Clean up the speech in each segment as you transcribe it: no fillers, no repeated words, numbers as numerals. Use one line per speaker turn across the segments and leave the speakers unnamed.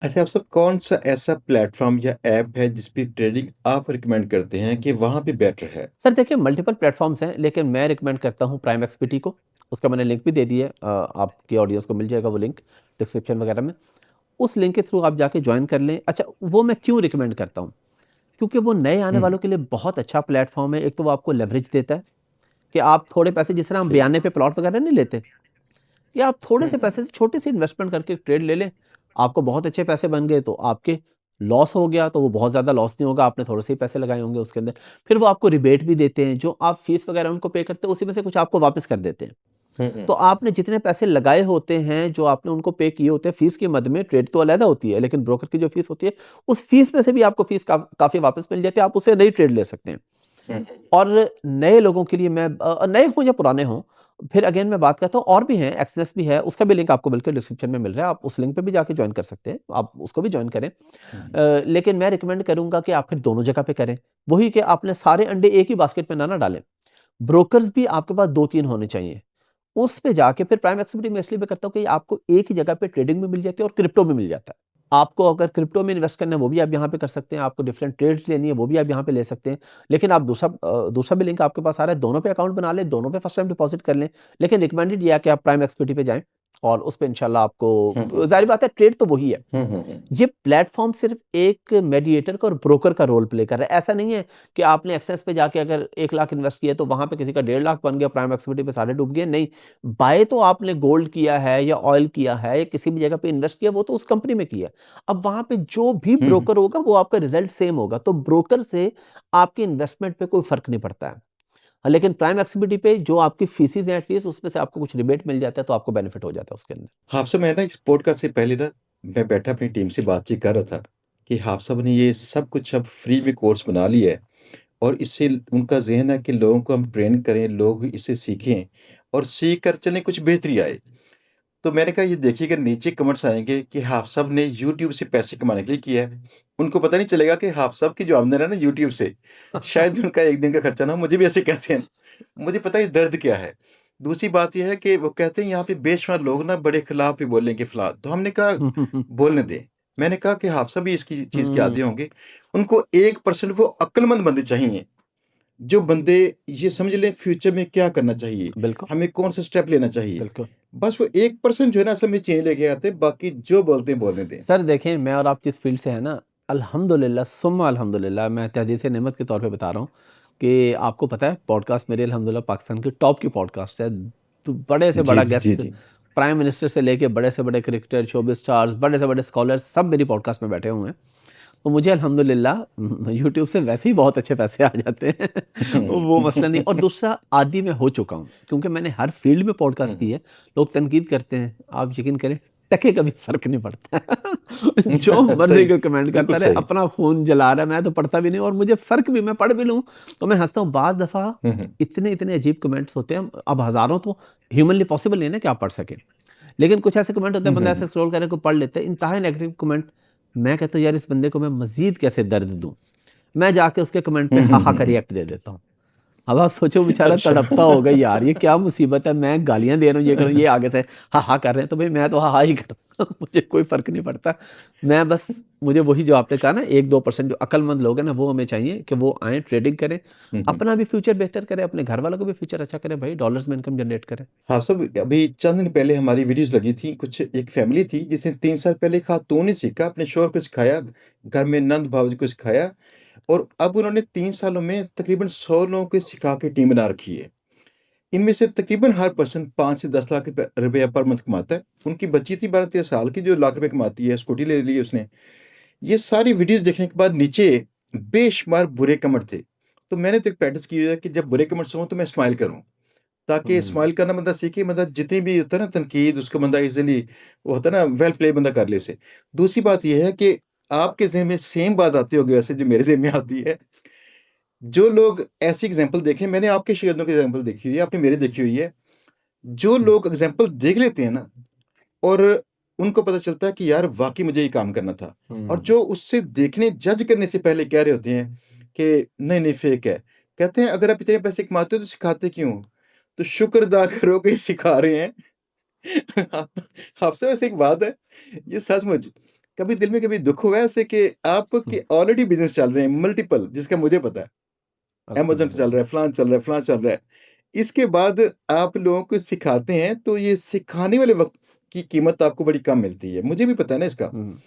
अच्छा, आप सब कौन सा ऐसा प्लेटफॉर्म या ऐप है जिस पे ट्रेडिंग आप रिकमेंड करते हैं कि वहां पे बेटर है?
सर देखिए मल्टीपल प्लेटफॉर्म्स हैं, लेकिन मैं रिकमेंड करता हूँ प्राइम एक्सपीटी को। उसका मैंने लिंक भी दे दिया है, आपकी ऑडियंस को मिल जाएगा वो लिंक डिस्क्रिप्शन वगैरह में। उस लिंक के थ्रू आप जाके ज्वाइन कर लें। अच्छा, वो मैं क्यों रिकमेंड करता हूँ? क्योंकि वो नए आने
हम्म।
वालों के लिए बहुत अच्छा प्लेटफॉर्म है। एक तो वो आपको लेवरेज देता है कि आप थोड़े पैसे, जिस तरह हम
ठीक।
बयाने पे प्लॉट वगैरह नहीं लेते, कि आप थोड़े से
हम्म।
पैसे से छोटी सी इन्वेस्टमेंट करके ट्रेड ले लें। आपको बहुत अच्छे पैसे बन गए तो आपके लॉस हो गया तो वो बहुत ज़्यादा लॉस नहीं होगा, आपने थोड़े से ही पैसे लगाए होंगे उसके अंदर। फिर वो आपको रिबेट भी देते हैं, जो आप फीस वगैरह उनको पे करते हैं उसी में से कुछ आपको वापस कर देते हैं।
हम्म।
तो आपने जितने पैसे लगाए होते हैं, जो आपने उनको पे किए होते हैं फीस के मद में, ट्रेड तो अलग होती है लेकिन ब्रोकर की जो फीस होती है, उस फीस में से भी आपको फीस काफ़ी वापस मिल जाती है, आप उससे नई ट्रेड ले सकते हैं।
हम्म।
और नए लोगों के लिए मैं नए हों या पुराने हों, फिर अगेन मैं बात करता हूँ, और भी हैं, एक्सेस भी है, उसका भी लिंक आपको बिल्कुल डिस्क्रिप्शन में मिल रहा है, आप उस लिंक पे भी जाके ज्वाइन कर सकते हैं, आप उसको भी ज्वाइन करें।
हम्म।
लेकिन मैं रिकमेंड करूंगा कि आप फिर दोनों जगह पे करें। वही कि आपने सारे अंडे एक ही बास्केट में ना ना डालें। ब्रोकर्स भी आपके पास दो तीन होने चाहिए। उस पे जाके फिर प्राइम एक्टिविटी में इसलिए मैं करता हूँ कि आपको एक ही जगह पे ट्रेडिंग में मिल जाती है और क्रिप्टो में मिल जाता है। आपको अगर क्रिप्टो में इन्वेस्ट करना है वो भी आप यहाँ पे कर सकते हैं, आपको डिफरेंट ट्रेड्स लेनी है वो भी आप यहाँ पे ले सकते हैं। लेकिन आप दूसरा भी लिंक आपके पास आ रहा है, दोनों पे अकाउंट बना लें, दोनों पे फर्स्ट टाइम डिपॉजिट कर लें। लेकिन रिकमेंडेड यह है कि आप प्राइम एक्सपर्टी पे जाएं और उस पर इंशाल्लाह आपको,
हम्म।
जाहिर बात है ट्रेड तो वही है।
हम्म।
ये प्लेटफॉर्म सिर्फ एक मेडिएटर का और ब्रोकर का रोल प्ले कर रहा है। ऐसा नहीं है कि आपने एक्सेस पे जाके अगर 1 लाख इन्वेस्ट किया तो वहां पे किसी का 1.5 लाख बन गया, प्राइम एक्टिविटी पे सारे डूब गए। नहीं, बाय तो आपने गोल्ड किया है या ऑयल किया है या किसी भी जगह पे इन्वेस्ट किया, वो तो उस कंपनी में किया है। अब वहां पे जो भी
हम्म।
ब्रोकर होगा वो आपका रिजल्ट सेम होगा, तो ब्रोकर से आपकी इन्वेस्टमेंट पे कोई फर्क नहीं पड़ता है। हाँ, लेकिन प्राइम एक्टिविटी पे जो आपकी फीसिस हैं एटलीस्ट उसमें से आपको कुछ रिबेट मिल जाता है, तो आपको बेनिफिट हो जाता है उसके अंदर।
हाफ साहब, मैं ना इस पॉडकास्ट से पहले ना मैं बैठा अपनी टीम से बातचीत कर रहा था कि हाफ साहब ने ये सब कुछ अब फ्री में कोर्स बना लिया है और इससे उनका ज़हन है कि लोगों को हम ट्रेन करें, लोग इससे सीखें और सीख कर चलें, कुछ बेहतरी आए। तो मैंने कहा ये देखिएगा नीचे कमेंट्स आएँगे कि हाफ़ साहब ने यूट्यूब से पैसे कमाने के लिए किया है। उनको पता नहीं चलेगा कि हाफ़ साहब की जो आमदन है ना यूट्यूब से, शायद उनका 1 दिन का खर्चा ना हो, मुझे भी ऐसे कहते हैं। मुझे पता है ये दर्द क्या है। दूसरी बात ये है कि वो कहते हैं यहाँ पे बेशुमार लोग ना बड़े खिलाफ भी बोलेंगे फलाँ, तो हमने कहा बोलने दें। मैंने कहा कि हाफ़ साहब भी इसकी चीज़ के
हम्म,
आदी होंगे। उनको 1% वो अक्लमंद बंदे चाहिए। जो बंदे ये समझ लें फ्यूचर में क्या करना चाहिए,
बिल्कुल
हमें कौन सा स्टेप लेना चाहिए।
बिल्कुल।
बस वो 1% जो है ना असल में चेंज लेके आते हैं, बाकी जो बोलते हैं बोलने दें।
सर देखें, मैं और आप जिस फील्ड से हैं ना, अल्हम्दुलिल्लाह सुम्मा अल्हम्दुलिल्लाह, मैं तहदीस नेमत के तौर पे बता रहा हूँ कि आपको पता है पॉडकास्ट मेरे अल्हम्दुलिल्लाह पाकिस्तान की टॉप की पॉडकास्ट है। तो बड़े से
जी,
बड़ा
जी, जी,
गेस्ट,
जी।
प्राइम मिनिस्टर से लेके बड़े से बड़े क्रिकेटर, शोबिस स्टार्स, बड़े से बड़े स्कॉलर्स सब मेरी पॉडकास्ट में बैठे हुए हैं। तो मुझे अल्हम्दुलिल्लाह यूट्यूब से वैसे ही बहुत अच्छे पैसे आ जाते हैं वो मसला नहीं। और दूसरा, आदी मैं हो चुका हूँ क्योंकि मैंने हर फील्ड में पॉडकास्ट की है। लोग तनकीद करते हैं, आप यकीन करें टके का भी फर्क नहीं पड़ता है जो मर्जी
सही,
को कमेंट
बिल्कुल
करता रहे,
सही।
अपना खून जला रहा है, मैं तो पढ़ता भी नहीं, और मुझे फर्क भी, मैं पढ़ भी लूँ तो मैं हंसता हूँ। बाज दफा
हुँ, हुँ।
इतने इतने अजीब कमेंट्स होते हैं, अब हजारों तो ह्यूमनली पॉसिबल नहीं है ना कि आप पढ़ सकें, लेकिन कुछ ऐसे कमेंट होते
हुँ,
हैं, बंदा
हुँ,
ऐसे
हुँ।
स्क्रॉल करे को पढ़ लेते हैं, इंतहा नेगेटिव कमेंट। मैं कहता हूँ यार इस बंदे को मैं मजीद कैसे दर्द दूं, मैं जाके उसके कमेंट पे
हुँ,
हा
हुँ,
हा
हुँ,
का
हुँ।
रिएक्ट दे देता हूँ। अब आप सोचो बेचारा
अच्छा।
तड़पता होगा, यार ये क्या मुसीबत है, मैं गालियां दे रहा हूँ, ये करूँ, ये आगे से हा हा कर रहे हैं, तो भाई मैं तो हा हा ही करूँगा मुझे कोई फर्क नहीं पड़ता। मैं बस, मुझे वही जो आपने कहा ना 1-2% जो अक्लमंद लोग हैं ना, वो हमें चाहिए कि वो आए, ट्रेडिंग करें,
हुँ, हुँ।
अपना भी फ्यूचर बेहतर करें, अपने घर वालों को भी फ्यूचर अच्छा करें, भाई डॉलर्स में इनकम जनरेट करें।
हाँ, सब अभी चंद दिन पहले हमारी वीडियोज़ लगी थी, कुछ एक फैमिली थी जिसने 3 साल पहले खातून ने सीखा, अपने शौहर को सिखाया, घर में नंद भावजी को सिखाया और अब उन्होंने 3 सालों में तकरीबन 100 लोगों को सिखा के टीम बना रखी है। इनमें से तकरीबन हर पर्सन 5 से 10 लाख रुपया पर मंथ कमाता है। उनकी बच्ची थी 12-13 साल की जो लाख रुपए कमाती है, स्कूटी ले ली है उसने। ये सारी वीडियोज़ देखने के बाद नीचे बेशुमार बुरे कमेंट थे। तो मैंने तो एक प्रैक्टिस की है कि जब बुरे कमेंट्स हों तो मैं स्माइल करूँ, ताकि
हम्म,
स्माइल करना बंदा सीखे, मतलब जितनी भी होता है ना तनकीद उसको बंदा ईज़िली वो होता है ना वेल प्ले बंदा कर ले उसे। दूसरी बात ये है कि आपके ज़हन में सेम बात आती होगी वैसे जो मेरे ज़हन में आती है। जो लोग ऐसी एग्ज़ाम्पल देखें, मैंने आपके शागिर्दों की एग्ज़ाम्पल देखी हुई है, आपने मेरी देखी हुई है। जो लोग एग्ज़ाम्पल देख लेते हैं ना और उनको पता चलता है कि यार वाक़ई मुझे ये काम करना था। और
हम्म,
जो उससे देखने जज करने से पहले कह रहे होते हैं कि नहीं, नहीं फ़ेक है। कहते हैं अगर आप इतने पैसे कमाते हो तो सिखाते क्यों हो? तो शुक्र अदा करो कि सिखा रहे हैं। आपसे वैसे एक बात है, ये सचमुच कभी दिल में कभी दुःख हुआ है ऐसे कि आपके ऑलरेडी बिज़नेस चल रहे हैं मल्टीपल जिसका मुझे पता है, अमेज़न चल रहा है, फलाना चल रहा है, फलाना चल रहा है। इसके बाद आप लोगों को सिखाते हैं तो ये सिखाने वाले वक़्त की कीमत आपको बड़ी कम मिलती है, मुझे भी पता है ना इसका।
हुँ।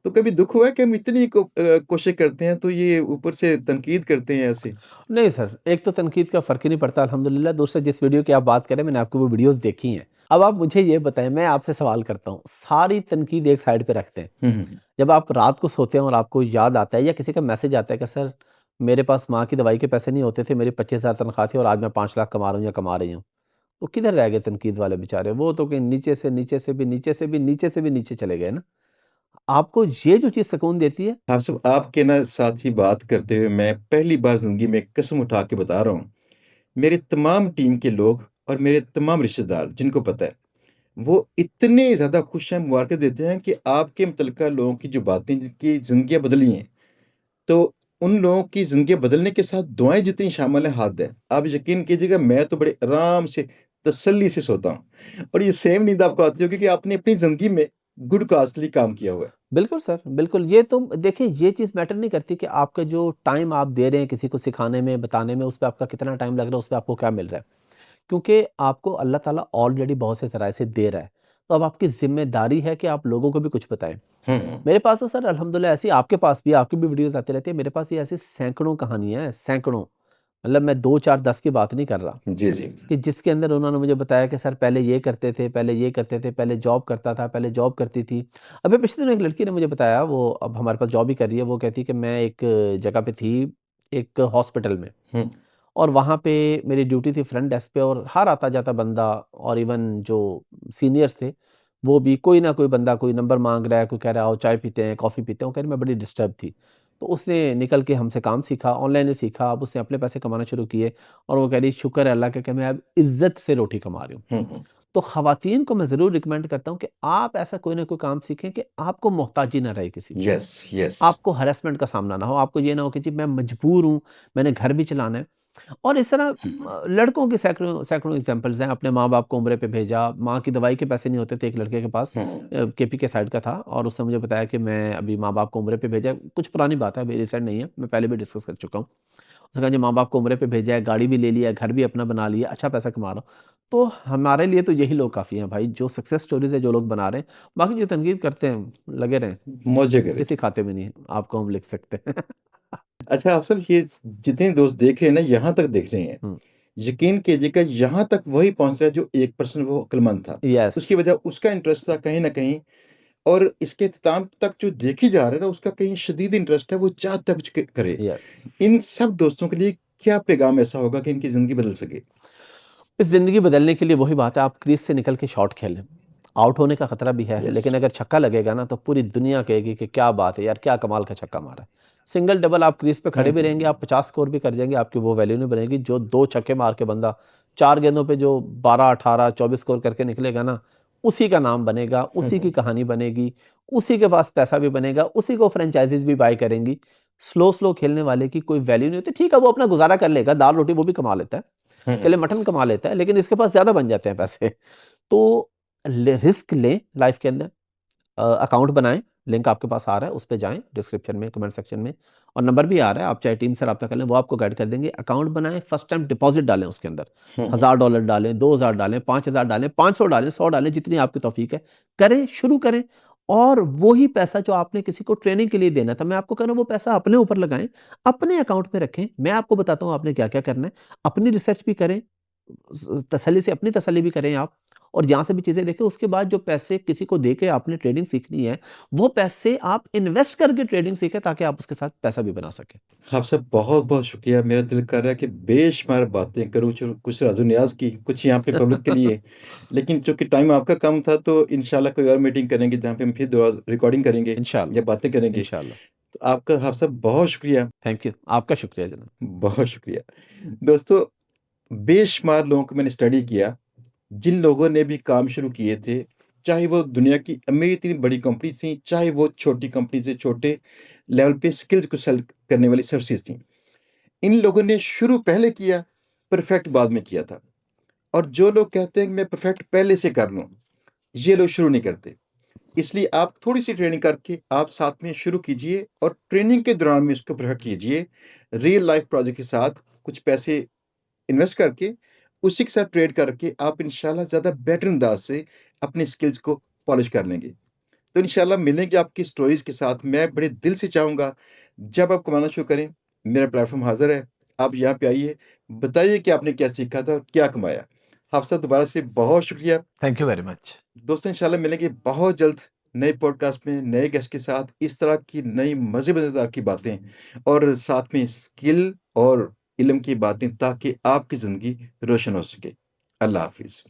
तो कभी दुःख हुआ है कि हम इतनी कोशिश करते हैं तो ये ऊपर से तनकीद करते हैं ऐसे?
नहीं सर, एक तो तनकीद का फ़र्क ही नहीं पड़ता अल्हम्दुलिल्लाह, दूसरा जिस वीडियो की आप बात कर रहे हैं मैंने आपकी वो वीडियोज़ देखी हैं। अब आप मुझे ये बताएँ, मैं आपसे सवाल करता हूँ, सारी तनकीद एक साइड पे रखते हैं।
हुँ, हुँ।
जब आप रात को सोते हैं और आपको याद आता है या किसी का मैसेज आता है कि सर मेरे पास माँ की दवाई के पैसे नहीं होते थे, मेरी 25,000 तनख्वाह थी और आज मैं 5 लाख कमा रहा हूँ या कमा रही हूँ। तो किधर रह गए तनकीद वाले बेचारे? वो तो कहीं नीचे से नीचे से भी नीचे से भी नीचे से भी नीचे चले गए ना। आपको ये जो चीज़ सुकून देती है।
आप सब आपके ना साथ ही बात करते हुए मैं पहली बार ज़िंदगी में कसम उठा के बता रहा हूँ, मेरे तमाम टीम के लोग और मेरे तमाम रिश्तेदार जिनको पता है, वो इतने ज़्यादा खुश हैं, मुबारक़ें देते हैं कि आपके मुतल्लिका लोगों की जो बातें जिनकी ज़िंदगियाँ बदली हैं, तो उन लोगों की ज़िंदगियाँ बदलने के साथ दुआएँ जितनी शामिल हैं, हद है। आप यकीन कीजिएगा मैं तो बड़े आराम से, तसल्ली से सोता हूँ और ये सेम नींद आपको आती होगी कि आपने अपनी ज़िंदगी में गुड काज़ के लिए काम किया हुआ है।
बिल्कुल सर, बिल्कुल। ये तो देखिए ये चीज़ मैटर नहीं करती कि आपका जो टाइम आप दे रहे हैं किसी को सिखाने में, बताने में, उस पे आपका कितना टाइम लग रहा है, उस पे आपको क्या मिल रहा है। क्योंकि आपको अल्लाह ताला ऑलरेडी बहुत से ज़राए से दे रहा है। तो अब आपकी ज़िम्मेदारी है कि आप लोगों को भी कुछ बताएँ।
हुँ,
मेरे पास तो सर अल्हम्दुलिल्लाह ऐसी आपके पास भी आपकी भी वीडियोज़ आती रहती है। मेरे पास ये ऐसी सैकड़ों कहानियाँ हैं, सैकड़ों। मतलब मैं 2, 4, 10 की बात नहीं कर रहा
जी, जी।
कि जिसके अंदर उन्होंने मुझे बताया कि सर पहले ये करते थे, पहले ये करते थे, पहले जॉब करता था, पहले जॉब करती थी। अभी पिछले दिनों एक लड़की ने मुझे बताया, वो अब हमारे पास जॉब ही कर रही है। वो कहती है कि मैं एक जगह पे थी, एक हॉस्पिटल में।
हुँ,
और वहाँ पे मेरी ड्यूटी थी फ्रंट डेस्क पे और हर आता-जाता बंदा और इवन जो सीनियर्स थे, वो भी कोई ना कोई बंदा कोई नंबर माँग रहा है, कोई कह रहा है आओ चाय पीते हैं, कॉफ़ी पीते हैं। वो कह रही मैं बड़ी डिस्टर्ब थी। तो उसने निकल के हमसे काम सीखा, ऑनलाइन ही सीखा, अब उसने अपने पैसे कमाना शुरू किए और वो कह रही शुक्र है अल्लाह का कि मैं अब इज़्ज़त से रोटी कमा रही हूँ।
हुँ, हुँ।
तो ख़वातीन को मैं ज़रूर रिकमेंड करता हूँ कि आप ऐसा कोई ना कोई काम सीखें कि आपको मोहताजी ना रहे किसी की।
Yes, yes.
आपको हैरेसमेंट का सामना ना हो, आपको ये ना हो कि जी मैं मजबूर हूँ, मैंने घर भी चलाना है। और इस तरह लड़कों के सैकड़ों सैकड़ों एग्ज़ाम्पल्स हैं, अपने माँ-बाप को उम्रे पे भेजा, माँ की दवाई के पैसे नहीं होते थे एक लड़के के पास,
हुँ,
केपी के साइड का था और उसने मुझे बताया कि मैं अभी माँ-बाप को उम्रे पे भेजा, कुछ पुरानी बात है, अभी रिसेंट नहीं है, मैं पहले भी डिस्कस कर चुका हूँ। उसने कहा जी माँ-बाप को उम्रे पे भेजा है, गाड़ी भी ले लिया है, घर भी अपना बना लिया, अच्छा पैसा कमा रहा हूँ। तो हमारे लिए तो यही लोग काफ़ी हैं भाई, जो सक्सेस स्टोरीज़ है, जो लोग बना रहे हैं, बाकी जो तनकीद करते हैं, लगे रहें,
मौजे करें।
किसी खाते में नहीं है, आपको हम लिख सकते हैं।
अच्छा आप सब ये जितने दोस्त देख रहे हैं ना, यहाँ तक देख रहे हैं,
हुँ,
यकीन कीजिएगा यहाँ तक वही पहुँच रहा है जो 1% वो अक्लमंद था।
यस,
उसकी वजह उसका इंटरेस्ट था कहीं न कहीं और इसके इख्तिताम तक जो देखी जा रहा है ना, उसका कहीं शदीद इंटरेस्ट है, वो चाहता है कुछ क करे।
यस।
इन सब दोस्तों के लिए क्या पैगाम ऐसा होगा कि इनकी ज़िंदगी बदल सके?
इस ज़िंदगी बदलने के लिए वही बात है, आप क्रीज़ से निकल के शॉट खेलें। आउट होने का खतरा भी है,
यस।
लेकिन अगर छक्का लगेगा ना तो पूरी दुनिया कहेगी कि क्या बात है यार, क्या कमाल का छक्का मारा है। सिंगल डबल आप क्रीज़ पे
हुँ,
खड़े भी रहेंगे, आप 50 स्कोर भी कर जाएँगे, आपकी वो वैल्यू नहीं बनेगी। जो 2 छक्के मार के बंदा 4 गेंदों पे जो 12, 18, 24 स्कोर करके निकलेगा ना, उसी का नाम बनेगा,
हुँ,
उसी की
हुँ।
कहानी बनेगी, उसी के पास पैसा भी बनेगा, उसी को फ्रैंचाइज़ीज़ भी बाय करेंगी। स्लो खेलने वाले की कोई वैल्यू नहीं होती। ठीक है, वो अपना गुज़ारा कर लेगा, दाल-रोटी वो भी कमा लेता है।
हुँ,
चलिए
हुँ।
मटन कमा लेता है, लेकिन इसके पास ज़्यादा बन जाते हैं पैसे। तो रिस्क लें लाइफ के अंदर। अकाउंट बनाएँ, लिंक आपके पास आ रहा है, उस पे जाएँ डिस्क्रिप्शन में, कमेंट सेक्शन में और नंबर भी आ रहा है, आप चाहे टीम से राब्ता कर लें, वो आपको गाइड कर देंगे। अकाउंट बनाएँ, फर्स्ट टाइम डिपॉज़िट डालें उसके अंदर।
हुँ, हुँ।
$1000 डालें, 2000 डालें, 5000 डालें, 500 डालें, 100 डालें, जितनी आपकी तौफ़ीक है। करें, शुरू करें और वही पैसा जो आपने किसी को ट्रेनिंग के लिए देना था, मैं आपको कह रहा हूँ वो पैसा अपने ऊपर लगाएँ, अपने अकाउंट में रखें। मैं आपको बताता हूँ आपने क्या-क्या करना है। अपनी रिसर्च भी करें, तसल्ली से अपनी तसल्ली भी करें आप और जहाँ से भी चीज़ें देखें, उसके बाद जो पैसे किसी को देके आपने ट्रेडिंग सीखनी है, वो पैसे आप इन्वेस्ट करके ट्रेडिंग सीखें ताकि आप उसके साथ पैसा भी बना सकें।
आपसे बहुत-बहुत शुक्रिया। मेरा दिल कर रहा है कि बेशुमार बातें करूँ, जो कुछ राज़ो-नियाज़ की, कुछ यहाँ पे पब्लिक के लिए। लेकिन चूँकि टाइम आपका कम था, तो इंशाल्लाह कोई और मीटिंग करेंगे, जहाँ पे हम फिर दोबारा रिकॉर्डिंग करेंगे या
इंशाअल्लाह,
बातें करेंगे।
इंशाअल्लाह।
तो आपका आप सब बहुत शुक्रिया,
थैंक यू। आपका शुक्रिया जनाब।
बहुत शुक्रिया। दोस्तों, बेशुमार लोगों को मैंने स्टडी किया, जिन लोगों ने भी काम शुरू किए थे, चाहे वो दुनिया की अमेरी-इतनी बड़ी कंपनी थी, चाहे वो छोटी कंपनी से छोटे लेवल पे स्किल्स को सेल करने वाली सर्विसेज़ थी। इन लोगों ने शुरू पहले किया, परफेक्ट बाद में किया था और जो लोग कहते हैं कि मैं परफेक्ट पहले से कर लूँ, ये लोग शुरू नहीं करते। इसलिए आप थोड़ी-सी ट्रेनिंग करके आप साथ में शुरू कीजिए और ट्रेनिंग के दौरान में इसको प्रयोग कीजिए। रियल लाइफ प्रोजेक्ट के साथ कुछ पैसे इन्वेस्ट करके, उसी के साथ ट्रेड करके आप इंशाल्लाह ज़्यादा बेटर अंदाज़ से अपनी स्किल्स को पॉलिश कर लेंगे। तो इंशाल्लाह मिलेंगे आपकी स्टोरीज़ के साथ। मैं बड़े दिल से चाहूँगा जब आप कमाना शुरू करें, मेरा प्लेटफ़ॉर्म हाज़िर है। आप यहाँ पे आइए, बताइए कि आपने क्या सीखा था और क्या कमाया। आपसे दोबारा से बहुत शुक्रिया।
Thank you very much.
दोस्तों इंशाल्लाह मिलेंगे बहुत जल्द नए पॉडकास्ट में, नए गेस्ट के साथ, इस तरह की नई मज़े-मज़ेदार की बातें और साथ में स्किल और इल्म की बातें ताकि आपकी ज़िंदगी रोशन हो सके। अल्लाह हाफ़िज़।